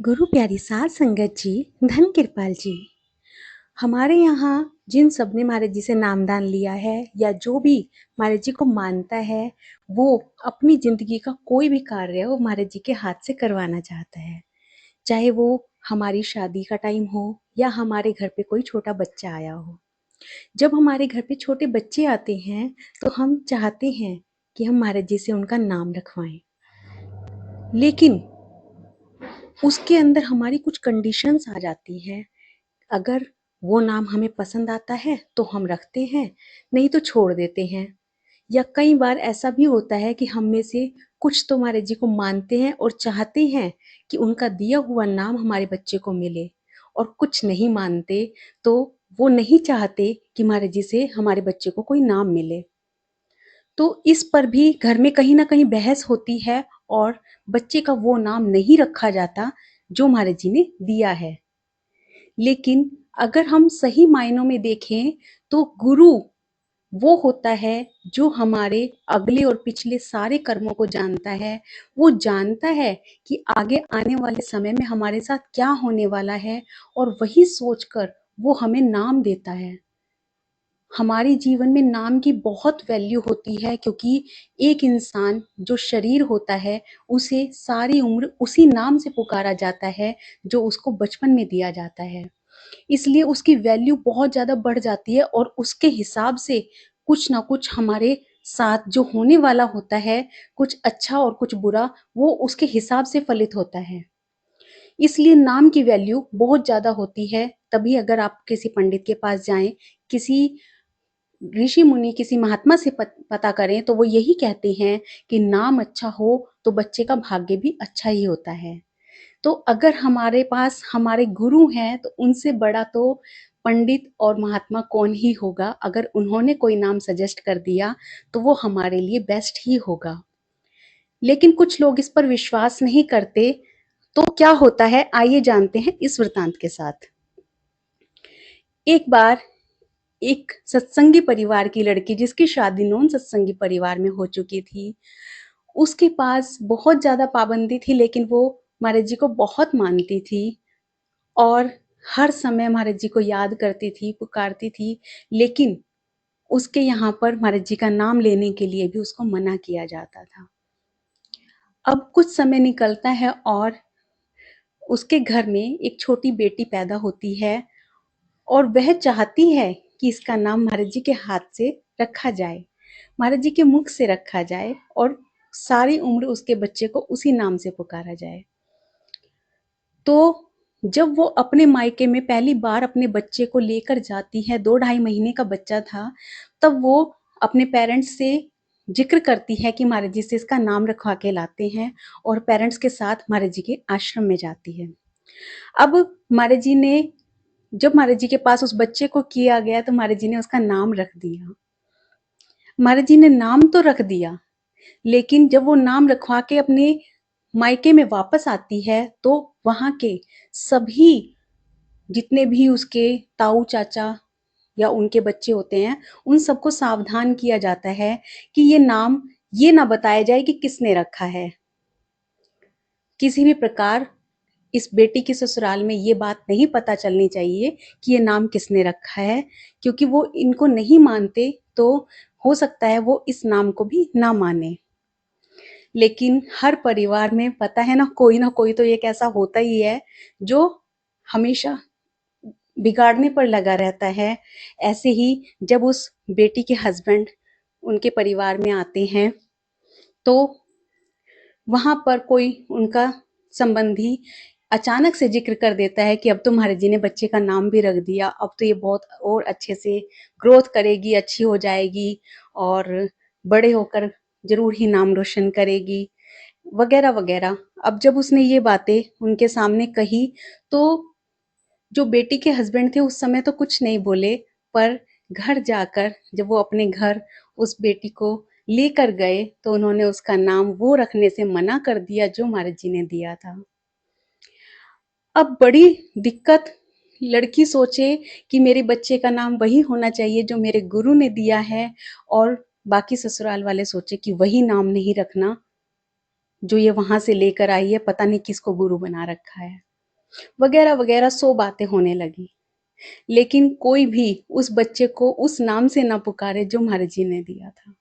गुरु प्यारी साध संगत जी, धन कृपाल जी। हमारे यहाँ जिन सब ने महाराज जी से नामदान लिया है या जो भी महाराज जी को मानता है, वो अपनी जिंदगी का कोई भी कार्य वो महाराज जी के हाथ से करवाना चाहता है। चाहे वो हमारी शादी का टाइम हो या हमारे घर पे कोई छोटा बच्चा आया हो। जब हमारे घर पे छोटे बच्चे आते हैं तो हम चाहते हैं कि हम महाराज जी से उनका नाम रखवाएं, लेकिन उसके अंदर हमारी कुछ कंडीशंस आ जाती हैं। अगर वो नाम हमें पसंद आता है तो हम रखते हैं, नहीं तो छोड़ देते हैं। या कई बार ऐसा भी होता है कि हम में से कुछ तो महाराज जी को मानते हैं और चाहते हैं कि उनका दिया हुआ नाम हमारे बच्चे को मिले, और कुछ नहीं मानते, तो वो नहीं चाहते कि महाराज जी से हमारे बच्चे को कोई नाम मिले। तो इस पर भी घर में कहीं ना कहीं बहस होती है और बच्चे का वो नाम नहीं रखा जाता जो महाराज जी ने दिया है। लेकिन अगर हम सही मायनों में देखें तो गुरु वो होता है जो हमारे अगले और पिछले सारे कर्मों को जानता है। वो जानता है कि आगे आने वाले समय में हमारे साथ क्या होने वाला है, और वही सोचकर वो हमें नाम देता है। हमारे जीवन में नाम की बहुत वैल्यू होती है, क्योंकि एक इंसान जो शरीर होता है उसे सारी उम्र उसी नाम से पुकारा जाता है जो उसको बचपन में दिया जाता है। इसलिए उसकी वैल्यू बहुत ज़्यादा बढ़ जाती है, और उसके हिसाब से कुछ ना कुछ हमारे साथ जो होने वाला होता है, कुछ अच्छा और कुछ बुरा, वो उसके हिसाब से फलित होता है। इसलिए नाम की वैल्यू बहुत ज़्यादा होती है। तभी अगर आप किसी पंडित के पास जाएँ, किसी ऋषि मुनि, किसी महात्मा से पता करें, तो वो यही कहते हैं कि नाम अच्छा हो तो बच्चे का भाग्य भी अच्छा ही होता है। तो अगर हमारे पास हमारे गुरु हैं तो उनसे बड़ा तो पंडित और महात्मा कौन ही होगा। अगर उन्होंने कोई नाम सजेस्ट कर दिया तो वो हमारे लिए बेस्ट ही होगा। लेकिन कुछ लोग इस पर विश्वास नहीं करते। तो क्या होता है, आइए जानते हैं इस वृतांत के साथ। एक बार एक सत्संगी परिवार की लड़की, जिसकी शादी नॉन सत्संगी परिवार में हो चुकी थी, उसके पास बहुत ज्यादा पाबंदी थी, लेकिन वो महाराज जी को बहुत मानती थी और हर समय महाराज जी को याद करती थी, पुकारती थी। लेकिन उसके यहाँ पर महाराज जी का नाम लेने के लिए भी उसको मना किया जाता था। अब कुछ समय निकलता है और उसके घर में एक छोटी बेटी पैदा होती है, और वह चाहती है कि इसका नाम महाराज जी के हाथ से रखा जाए, महाराज जी के मुख से रखा जाए, और सारी उम्र उसके बच्चे को उसी नाम से पुकारा जाए। तो जब वो अपने मायके में पहली बार अपने बच्चे को लेकर जाती है, 2 ढाई महीने का बच्चा था, तब वो अपने पेरेंट्स से जिक्र करती है कि महाराज जी से इसका नाम रखवा के लाते हैं, और पेरेंट्स के साथ महाराज जी के आश्रम में जाती है। अब महाराज जी ने, जब महाराज जी के पास उस बच्चे को किया गया तो महाराज जी ने उसका नाम रख दिया। महाराज जी ने नाम तो रख दिया, लेकिन जब वो नाम रखवा के अपने मायके में वापस आती है तो वहां के सभी, जितने भी उसके ताऊ चाचा या उनके बच्चे होते हैं, उन सबको सावधान किया जाता है कि ये नाम ये ना बताया जाए कि किसने रखा है। किसी भी प्रकार इस बेटी के ससुराल में ये बात नहीं पता चलनी चाहिए कि ये नाम किसने रखा है, क्योंकि वो इनको नहीं मानते, तो हो सकता है वो इस नाम को भी ना माने। लेकिन हर परिवार में पता है ना कोई तो एक ऐसा होता ही है जो हमेशा बिगाड़ने पर लगा रहता है। ऐसे ही जब उस बेटी के हस्बैंड उनके परिवार में आते हैं, तो वहां पर कोई उनका संबंधी अचानक से जिक्र कर देता है कि अब तो महाराज जी ने बच्चे का नाम भी रख दिया, अब तो ये बहुत और अच्छे से ग्रोथ करेगी, अच्छी हो जाएगी, और बड़े होकर जरूर ही नाम रोशन करेगी, वगैरह वगैरह। अब जब उसने ये बातें उनके सामने कही, तो जो बेटी के हस्बैंड थे उस समय तो कुछ नहीं बोले, पर घर जाकर जब वो अपने घर उस बेटी को लेकर गए तो उन्होंने उसका नाम वो रखने से मना कर दिया जो महाराज जी ने दिया था। अब बड़ी दिक्कत, लड़की सोचे कि मेरे बच्चे का नाम वही होना चाहिए जो मेरे गुरु ने दिया है, और बाकी ससुराल वाले सोचे कि वही नाम नहीं रखना जो ये वहां से लेकर आई है, पता नहीं किसको गुरु बना रखा है। वगैरह वगैरह 100 बातें होने लगी। लेकिन कोई भी उस बच्चे को उस नाम से ना पुकारे जो महाराज जी ने दिया था।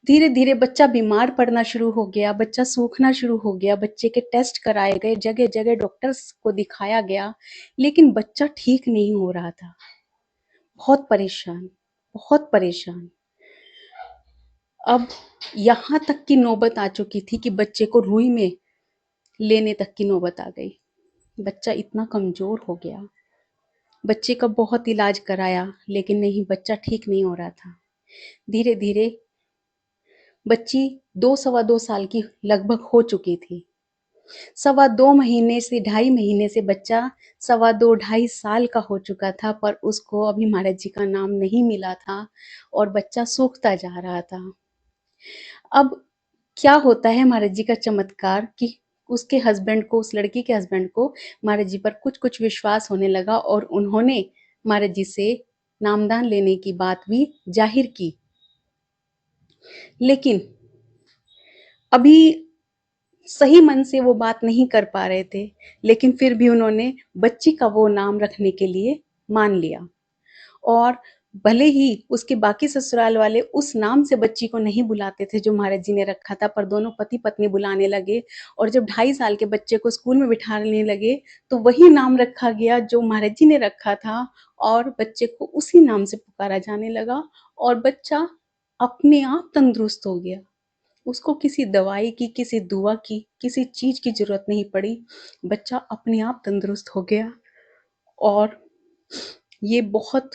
धीरे धीरे बच्चा बीमार पड़ना शुरू हो गया, बच्चा सूखना शुरू हो गया, बच्चे के टेस्ट कराए गए, जगह जगह डॉक्टर्स को दिखाया गया, लेकिन बच्चा ठीक नहीं हो रहा था। बहुत परेशान, बहुत परेशान। अब यहाँ तक की नौबत आ चुकी थी कि बच्चे को रुई में लेने तक की नौबत आ गई। बच्चा इतना कमजोर हो गया। बच्चे का बहुत इलाज कराया, लेकिन नहीं, बच्चा ठीक नहीं हो रहा था। धीरे धीरे बच्ची 2 सवा 2 साल की लगभग हो चुकी थी। सवा 2 महीने से 2.5 महीने से बच्चा सवा 2 ढाई साल का हो चुका था, पर उसको अभी महाराज जी का नाम नहीं मिला था और बच्चा सूखता जा रहा था। अब क्या होता है महाराज जी का चमत्कार कि उसके हस्बैंड को, उस लड़की के हस्बैंड को महाराज जी पर कुछ कुछ विश्वास होने लगा और उन्होंने महाराज जी से नामदान लेने की बात भी जाहिर की। लेकिन अभी सही मन से वो बात नहीं कर पा रहे थे, लेकिन फिर भी उन्होंने बच्ची का वो नाम रखने के लिए मान लिया। और भले ही उसके बाकी ससुराल वाले उस नाम से बच्ची को नहीं बुलाते थे जो महाराज जी ने रखा था, पर दोनों पति पत्नी बुलाने लगे और जब 2.5 साल के बच्चे को स्कूल में बिठाने लगे तो वही नाम रखा गया जो महाराज जी ने रखा था और बच्चे को उसी नाम से पुकारा जाने लगा और बच्चा अपने आप तंदुरुस्त हो गया। उसको किसी दवाई की, किसी दुआ की, किसी चीज की जरूरत नहीं पड़ी। बच्चा अपने आप तंदुरुस्त हो गया और ये बहुत